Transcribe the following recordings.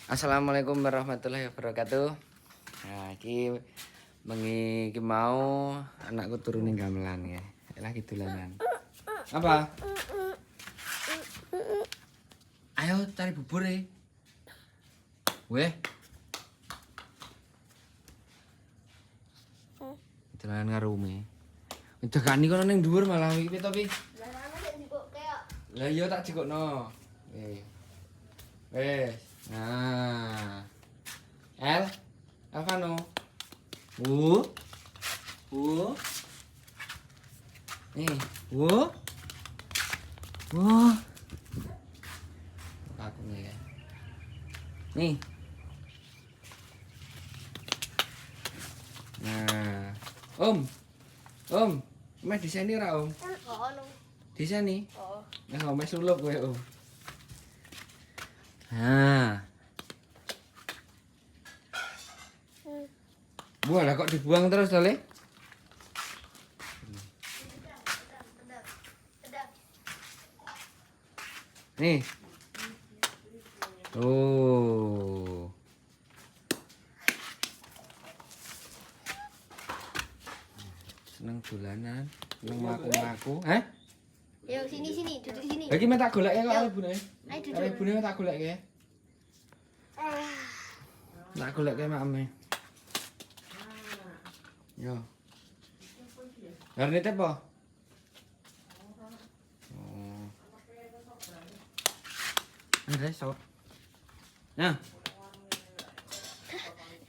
Assalamualaikum warahmatullahi wabarakatuh. Nah, iki mau anakku turunin gamelan ya. Lagi dolanan. Apa? Ayo cari bubur ya. Weh. Dolanan karo Umi. Degani kono ning dhuwur malah iki to pi. Lah iya tak jikokno. Wes. Nah. Alvano. Nih, aku nih ya. Nih. Nah, Om, mes di sini ora Om? Di sini? Nah, mes suluk kowe Om. Nah. Buah lah kok dibuang terus to, Le? Nih. Oh. Seneng dolanan, seneng mlaku-mlaku. Hah? Yo sini duduk di sini. Lagi tak golek kok karo ibune. Ayo duduk. Karo ibune tak golek ya. Tak golek makame. Yo. Garne tepo. Oh. Ada sop. Nah.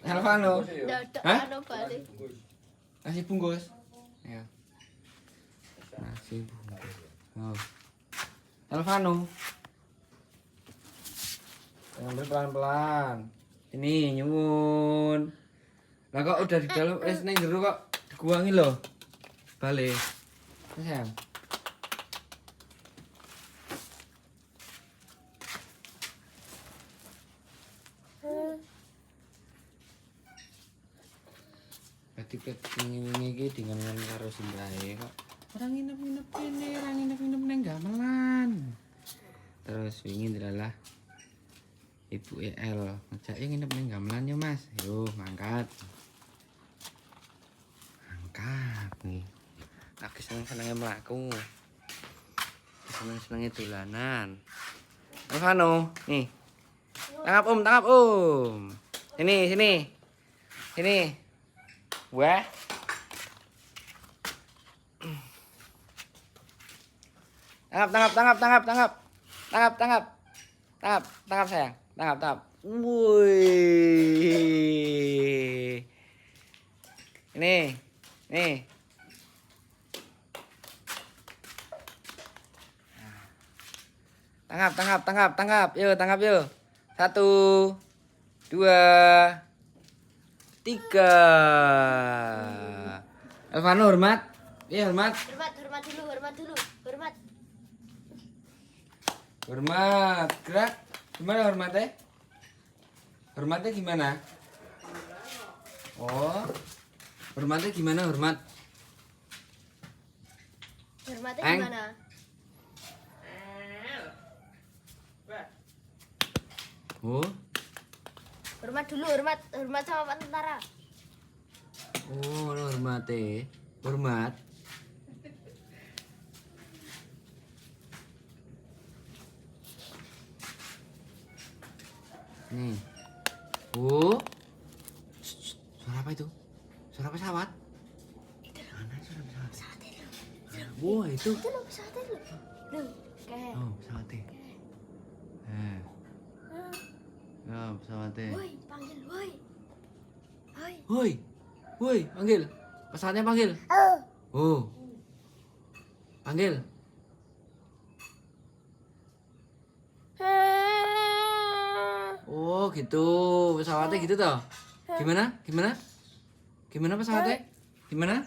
Alvano. Hah? Nasi bungkus. Ya. Nasi bungkus. Oh. Alvano. Ambil pelan-pelan. Ini nyuwun. Lah kok udah di dalam ning jero kok diguangi lho. Balik. Sayang. Berarti wingi iki dengan karo simbahe kok. Orang nginep-nginep kene, orang nginep-nginep nang gamelan. Terus wingi adalah Ibu EL ngejak nginep ning gamelan yo Mas. Yo mangkat. Mangkat nih. Lagi seneng-senenge mlaku. Seneng-senenge dolanan. Alvano, nih. Tangkap Om. Sini. Wah. Tangkap sayang. Tangkap. Wih. Ini. Tangkap. Yuk, tangkap yuk. 1, 2, 3. Alvano hormat. Iya, hormat. Hormat. Gerak. Gimana hormatnya? Hormatnya gimana? Oh. Hormatnya gimana hormat? Hormatnya Eng. gimana? Oh. Hormat dulu, hormat sama Pak Tentara. Oh, hormatnya. Hormat. Nih. Oh. Suara apa itu? Suara pesawat? Mana suara pesawat? Wah, itu. Itu lo pesawatnya lo. Loh, kayak. Oh, pesawatnya. Ya, pesawatnya. Woi, panggil woi. Woi, panggil. Pesawatnya panggil. Oh. Panggil. Oh, gitu. Pesawatnya gitu toh. Gimana? Pesawatnya? Gimana?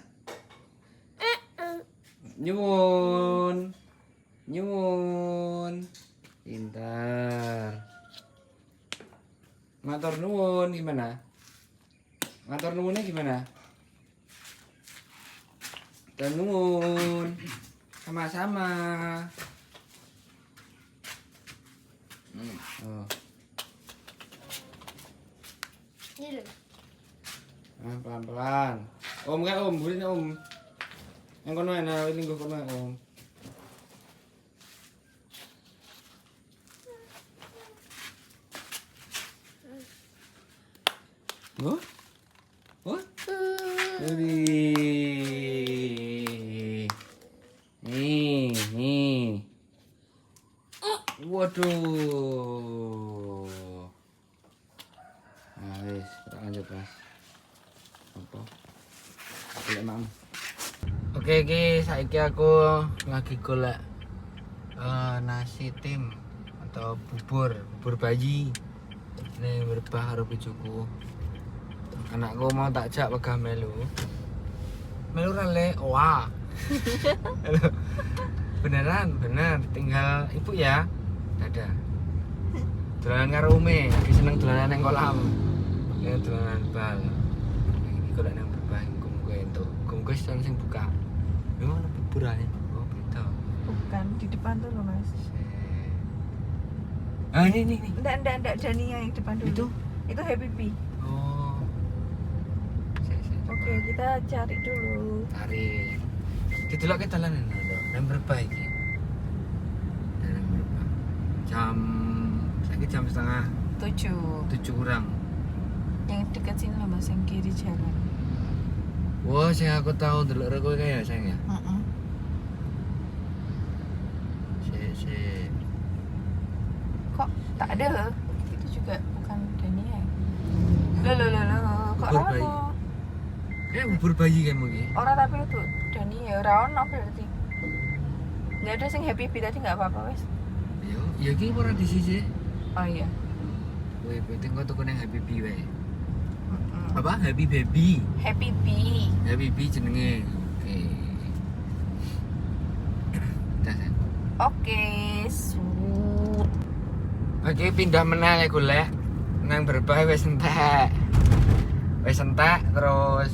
Nyuwun. Pintar. Matur nuwun gimana? Matur nuwunnya gimana? Dan nuwun. Sama-sama. Oh. pelan-pelan. Om kan om, burin om. Yang kono enak, ini gue kono om. Oh? Oh? Nih. Waduh. Nah, wis, kita lanjut, Mas. Apa? Golek mang. Oke, saiki aku lagi golek nasi tim atau bubur bayi. Ini berbah karo bojoku. Anakku mau tak jak wegah melu. Melu ra le. Wah. Beneran, bener. Tinggal ibu ya. Dadah. Dolanan karo Umi, lagi seneng dolanan nang kolam. Ya dolanan bal. Iki kok nang berbah muga entuk. Muga sing buka. Memang ada bubur ae. Oh, beda. Bukan di depan tuh loh Mas. Ah, ini. Enggak Dania yang depan dulu. Itu Happy Bee. Oh. Oke, kita cari dulu. Cari. Didelok ke dalanan lho, nang berbah iki. Nang berbah. Jam setengah 7 kurang. Yang dekat sini loh Mas, yang kiri jalan. Wah, sing aku tahu delok kowe kae ya, sayang ya. Kok tak ada? Itu juga bukan Dania. Loh, kok Bubur bayi. ono? Bubur bayi kamu iki. Orang tapi itu Dania, ora ono berarti. Enggak ada sing Happy Bee tadi enggak apa-apa wes. Yo, ya iki ora di sisi. Oh iya. Kowe penting kok tuku nang Happy Bee wae. Apa? Happy Baby. Happy Bee. Happy Bee jenenge. Oke. Dah, Sen. Oke, sud. Oke, pindah meneh golek nang berbah wis entek. Terus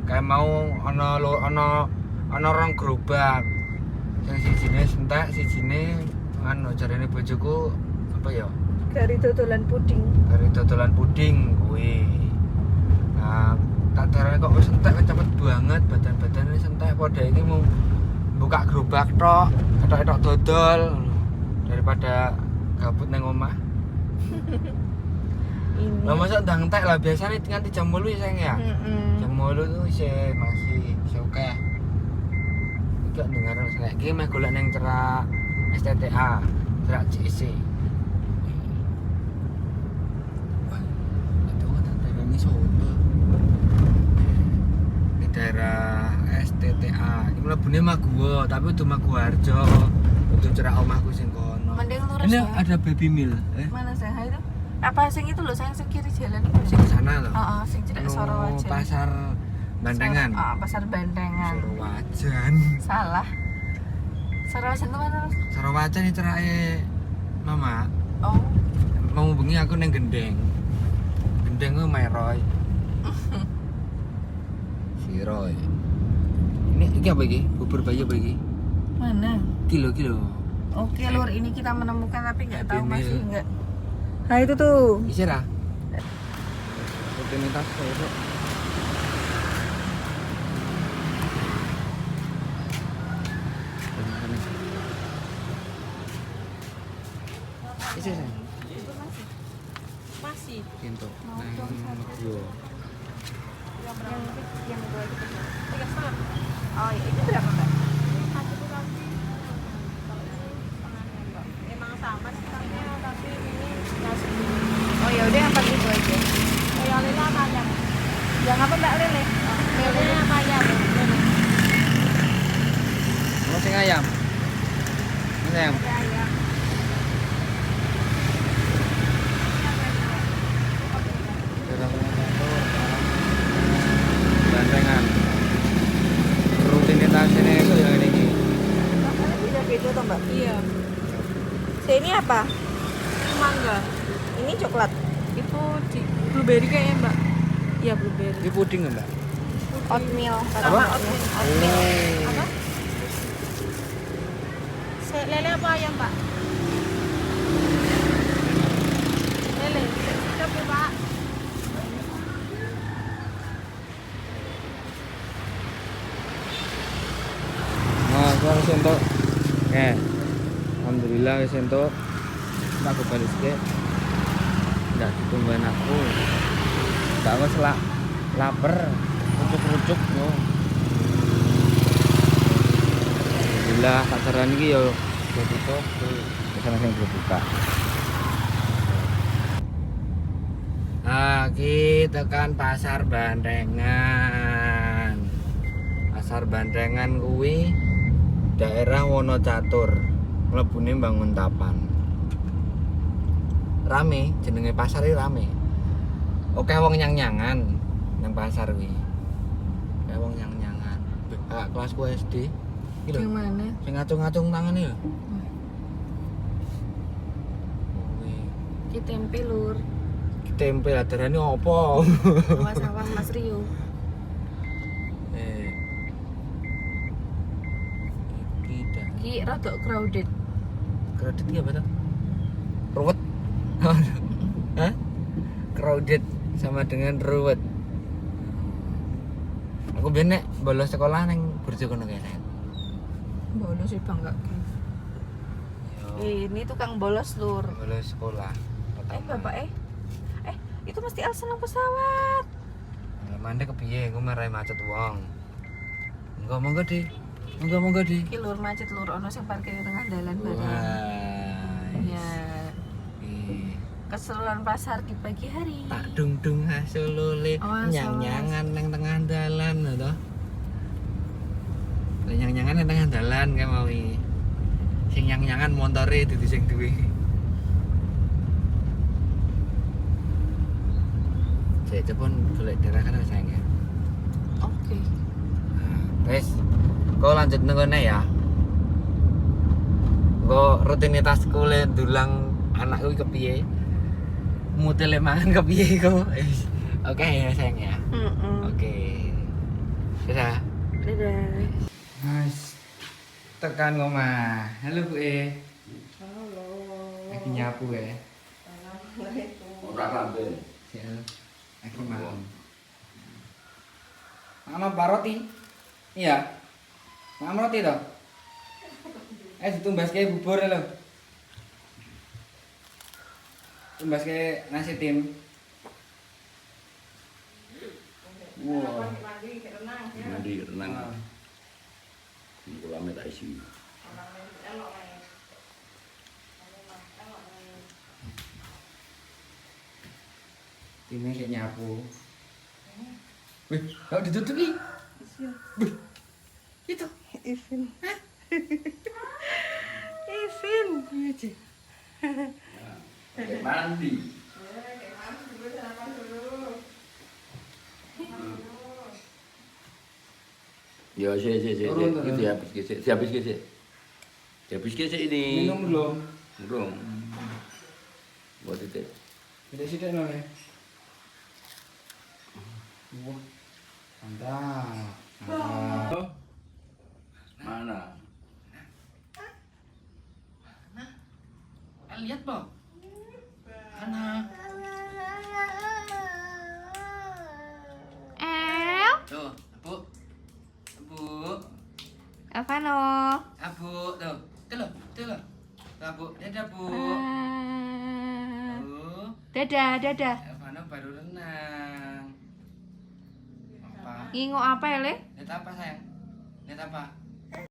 kayak mau ana rong gerobak. Sing sijine entek, sijine anu jarene bojoku apa ya? Dari dodolan puding kuwi. Nah, tak darane kok wis entek cepet banget badan-badane wis entek padha iki mau buka gerobak tok, etok dodol daripada gabut nang omah. ini. Lah masa ndang entek lah biasanya nganti jam 8 ya sayang ya. Jam 8 tuh masih oke. Iki dengar nek iki meh golek nang cerak STTA, cerak CC. Di daerah STTA, ini mlebune Maguwo, tapi udah Maguwarjo. Untuk cerak omahku sing kono. Mending lurus Ini ya. ada baby meal. Mana sih itu? Apa sing itu loh, sayang kiri jalan itu. Sing sana loh. Sing cedak Anu, Sorowajan. Pasar Bandengan. Pasar Bandengan. Sorowajan. Salah. Sorowajan itu mana? Mas? Sorowajan ini cerake Mama. Oh. Mau bengi aku neng Gendeng. Gendeng ku Roy. Si Roy. Ini apa iki? Bubur bayi apa iki? Mana? Kilo. Oke, lur, ini kita menemukan tapi nggak tahu Happy masih Meal. enggak. Nah, itu tuh. Isi ra? Rutinitas kok. Isi. Masih. Kinto. Mau Nang dong, satu. Maguwo. Yang dua itu. 3,5. Oh, iya, itu berapa, Mbak? Emang sama sih tapi ini nasi. Oh, ya udah yang 4 itu aja. Yang lele apa ayam? Yang apa, Mbak, lele? Lele apa ayam? Mau sing ayam. Mas ayam. Ayam. Bandengan. Rutinitas ini itu yang ini. Makanya beda-beda toh, Mbak? Iya. Ini apa? Mangga. Ini coklat. Itu di blueberry kayaknya Mbak. Iya blueberry. Ini puding enggak? Oatmeal. Sama oatmeal. Oh. Apa? Lele apa ayam Pak? Lele. Siap ya Pak. alhamdulillah wis entuk. Tak aku baliske. Ndak ditungguin aku. Ndak aku selak lapar, rucuk-rucuk yo. Alhamdulillah pasaran iki yo tutup, wis ana sing buka. Nah, kita tekan pasar Bandengan. Pasar Bandengan kuwi daerah Wonocatur, mlebune Bangun Tapan. Rame, jenenge pasar iki rame. Oke wong nyang-nyangan nang pasar kuwi. Oke wong nyang-nyangan. Kelasku SD. Iki lho. Yang mana? Sing ngacung-ngacung tangane lho. Kuwi Ki tempe lur. tempe adarane opo? Awas-awas Mas Rio. Iki dah. Ki rada crowded. Crowded iki apa tuh? Ruwet. Hah? Crowded sama dengan ruwet. Aku biyen nek bolos sekolah nang Burjokono kene. Bolos sih bangga. Ini tukang bolos lur. Bolos sekolah. Bapak itu mesti Elsa nang pesawat. Mande kepiye engko marai macet wong. Monggo Di. Monggo Di. Ki lur macet lur ono sing parkir di tengah dalan bareng. Wah. Ya, keseruan pasar di pagi hari. Tak dung-dung hasolole Awas, nyang-nyangan nang tengah dalan lho to. Nyang-nyangan nang tengah dalan kae mau iki. Sing nyang-nyangan montore dudu sing duwe. Saya pun golek daerah kan sayang ya. Oke. Wes, kau lanjut nengone ya. Kau rutinitas kuliah dulang anakku kepiye? Mutele mangan kepiye kau? Oke ya sayang ya. Oke. Dadah. Dadah. Mas, tekan ngomah. Halo Bu E. Halo. Lagi nyapu ya. Assalamualaikum. Ora lamben. Ya. Lagi malam. Mama roti. Iya. Mama roti toh. Ditumbas kayak bubur lho. Tumbas kayak nasi tim. Wow. Mandi renang. Ulame tak isi. Timnya kayak nyapu. Wih, kok ditutup nih? Wih, itu. Ivin. Ivin. Iya, Cik. Pakai mandi. Ya, Turun. itu habis kisih. Habis kisih ini. Minum belum? Belum. Buat itu. Tidak sih deh nolnya. Wah, mantap. Mantap. Mana? Lihat po. Mana? Tuh, Bu. Bu. Alvano. Abu, tuh. Tuh loh. Tuh, Bu. Dadah, Bu. Bu. Dadah. Elvano baru renang. Apa? Ngingo apa ya, Le? Lihat apa, sayang? Lihat apa?